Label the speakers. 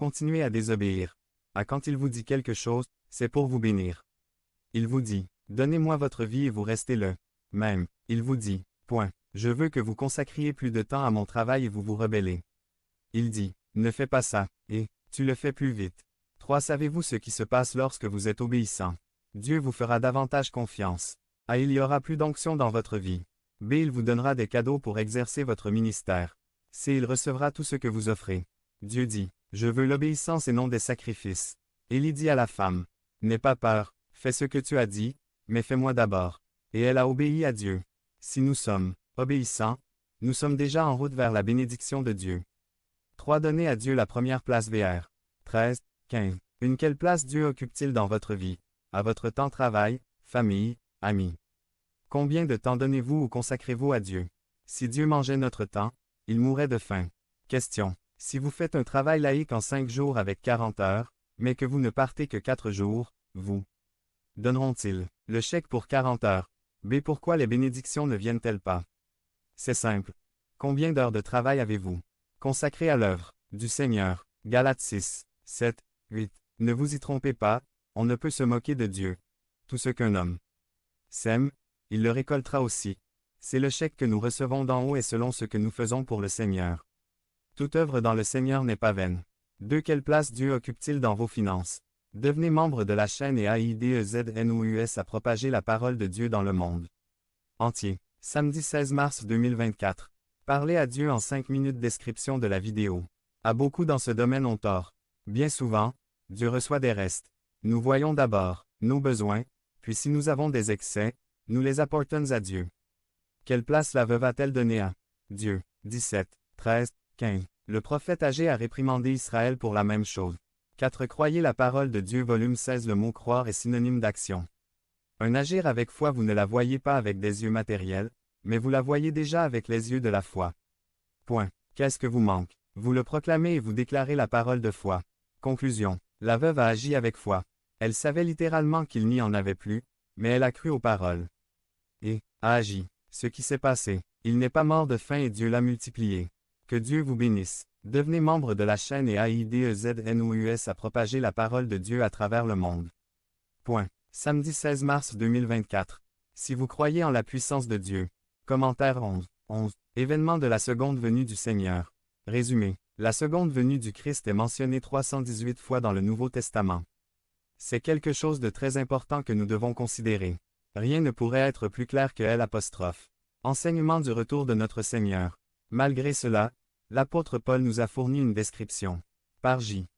Speaker 1: continuez à désobéir. Quand il vous dit quelque chose, c'est pour vous bénir. Il vous dit, donnez-moi votre vie et vous restez le même. Il vous dit, point. Je veux que vous consacriez plus de temps à mon travail et vous vous rebellez. Il dit, ne fais pas ça, et tu le fais plus vite. 3. Savez-vous ce qui se passe lorsque vous êtes obéissant? Dieu vous fera davantage confiance. A. Il y aura plus d'onction dans votre vie. B. Il vous donnera des cadeaux pour exercer votre ministère. C. Il recevra tout ce que vous offrez. Dieu dit, je veux l'obéissance et non des sacrifices. Élie dit à la femme, n'aie pas peur, fais ce que tu as dit, mais fais-moi d'abord. Et elle a obéi à Dieu. Si nous sommes obéissants, nous sommes déjà en route vers la bénédiction de Dieu. 3. Donnez à Dieu la première place. VR 13, 15. Quelle place Dieu occupe-t-il dans votre vie? À votre temps travail, famille, amis. Combien de temps donnez-vous ou consacrez-vous à Dieu? Si Dieu mangeait notre temps, il mourrait de faim. Question. Si vous faites un travail laïque en 5 jours avec 40 heures, mais que vous ne partez que 4 jours, vous donneront-ils le chèque pour 40 heures? B. Pourquoi les bénédictions ne viennent-elles pas? C'est simple. Combien d'heures de travail avez-vous consacré à l'œuvre du Seigneur? Galates 6, 7, 8. Ne vous y trompez pas, on ne peut se moquer de Dieu. Tout ce qu'un homme sème, il le récoltera aussi. C'est le chèque que nous recevons d'en haut et selon ce que nous faisons pour le Seigneur. Toute œuvre dans le Seigneur n'est pas vaine. 2. Quelle place Dieu occupe-t-il dans vos finances? Devenez membre de la chaîne et AIDEZNOUS à propager la parole de Dieu dans le monde entier. Samedi 16 mars 2024. Parlez à Dieu en 5 minutes. Description de la vidéo. Beaucoup dans ce domaine ont tort. Bien souvent, Dieu reçoit des restes. Nous voyons d'abord nos besoins, puis si nous avons des excès, nous les apportons à Dieu. Quelle place la veuve a-t-elle donnée à Dieu? 17, 13, 15. Le prophète Agé a réprimandé Israël pour la même chose. 4. Croyez la parole de Dieu. Volume 16. Le mot croire est synonyme d'action. Un agir avec foi. Vous ne la voyez pas avec des yeux matériels, mais vous la voyez déjà avec les yeux de la foi. Point. Qu'est-ce que vous manque? Vous le proclamez et vous déclarez la parole de foi. Conclusion. La veuve a agi avec foi. Elle savait littéralement qu'il n'y en avait plus, mais elle a cru aux paroles. Et a agi. Ce qui s'est passé. Il n'est pas mort de faim et Dieu l'a multiplié. Que Dieu vous bénisse. Devenez membre de la chaîne et AIDEZNOUS à propager la parole de Dieu à travers le monde. Point. Samedi 16 mars 2024. Si vous croyez en la puissance de Dieu. Commentaire 11. 11. Événement de la seconde venue du Seigneur. Résumé. La seconde venue du Christ est mentionnée 318 fois dans le Nouveau Testament. C'est quelque chose de très important que nous devons considérer. Rien ne pourrait être plus clair que L'. Enseignement du retour de notre Seigneur. Malgré cela, l'apôtre Paul nous a fourni une description. Par J.